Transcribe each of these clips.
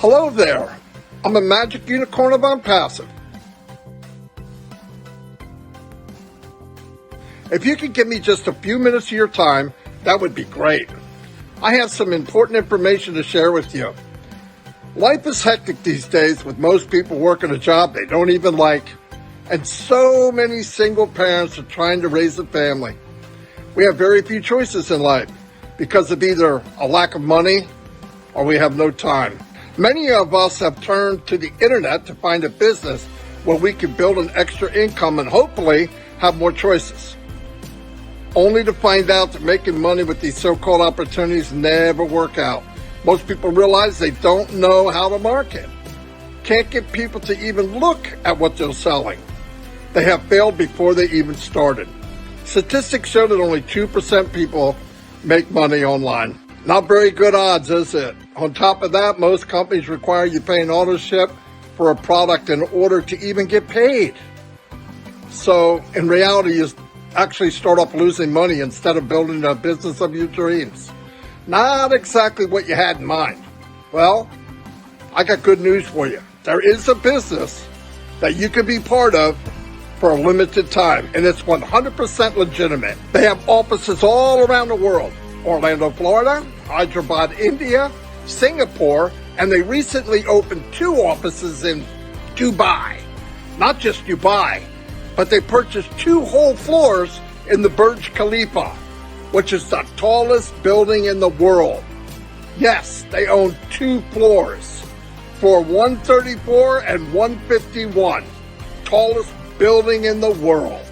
Hello there. I'm a magic unicorn of Onpassive. If you could give me just a few minutes of your time, that would be great. I have some important information to share with you. Life is hectic these days with most people working a job they don't even like, and so many single parents are trying to raise a family. We have very few choices in life because of either a lack of money or we have no time. Many of us have turned to the internet to find a business where we can build an extra income and hopefully have more choices. Only to find out that making money with these so-called opportunities never work out. Most people realize they don't know how to market. Can't get people to even look at what they're selling. They have failed before they even started. Statistics show that only 2% people make money online. Not very good odds, is it? On top of that, most companies require you pay an auto ship for a product in order to even get paid. So in reality, you actually start off losing money instead of building a business of your dreams. Not exactly what you had in mind. Well, I got good news for you. There is a business that you can be part of for a limited time, and it's 100% legitimate. They have offices all around the world. Orlando, Florida, Hyderabad, India, Singapore, and they recently opened 2 offices in Dubai. Not just Dubai, but they purchased 2 whole floors in the Burj Khalifa, which is the tallest building in the world. Yes, they own 2 floors, floor 134 and 151, tallest building in the world.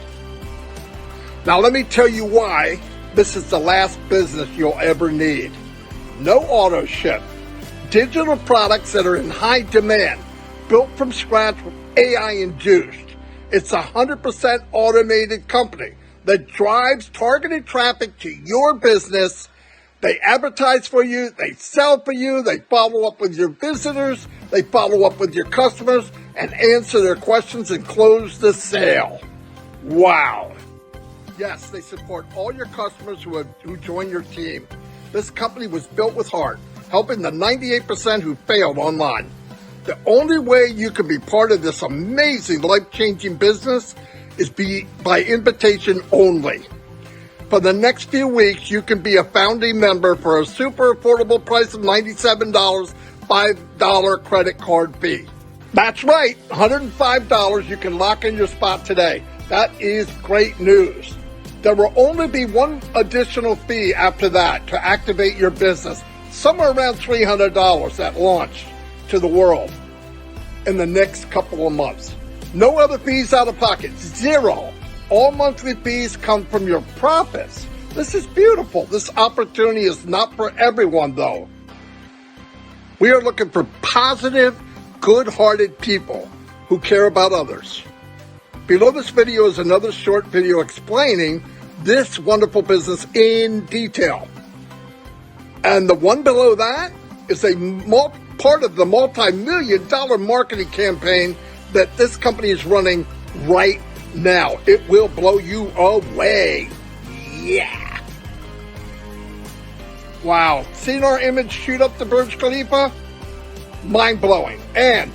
Now let me tell you why this is the last business you'll ever need. No auto ship, digital products that are in high demand, built from scratch with AI induced. It's a 100% automated company that drives targeted traffic to your business. They advertise for you, they sell for you, they follow up with your visitors, they follow up with your customers and answer their questions and close the sale. Wow. Yes, they support all your customers who join your team. This company was built with heart, helping the 98% who failed online. The only way you can be part of this amazing life-changing business is by invitation only. For the next few weeks, you can be a founding member for a super affordable price of $97, $5 credit card fee. That's right, $105. You can lock in your spot today. That is great news. There will only be one additional fee after that to activate your business, somewhere around $300 at launch to the world in the next couple of months. No other fees out of pocket, 0. All monthly fees come from your profits. This is beautiful. This opportunity is not for everyone, though. We are looking for positive, good-hearted people who care about others. Below this video is another short video explaining this wonderful business in detail. And the one below that is part of the multi-million-dollar marketing campaign that this company is running right now. It will blow you away. Yeah. Wow. Seen our image shoot up the Burj Khalifa? Mind-blowing. And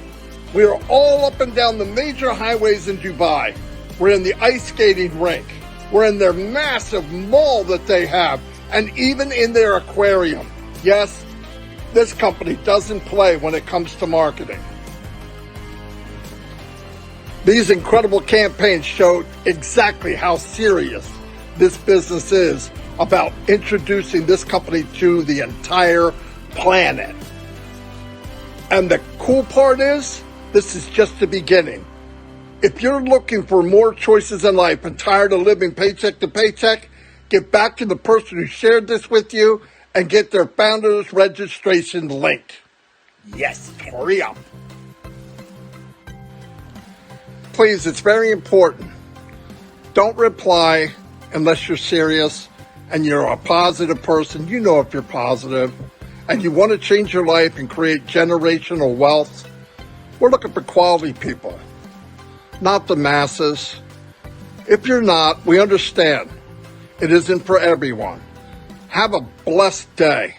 we are all up and down the major highways in Dubai. We're in the ice skating rink. We're in their massive mall that they have, and even in their aquarium. Yes, this company doesn't play when it comes to marketing. These incredible campaigns show exactly how serious this business is about introducing this company to the entire planet. And the cool part is, this is just the beginning. If you're looking for more choices in life and tired of living paycheck to paycheck, get back to the person who shared this with you and get their founder's registration link. Yes, hurry up. Please, it's very important. Don't reply unless you're serious and you're a positive person. You know if you're positive and you want to change your life and create generational wealth. We're looking for quality people, not the masses. If you're not, we understand. It isn't for everyone. Have a blessed day.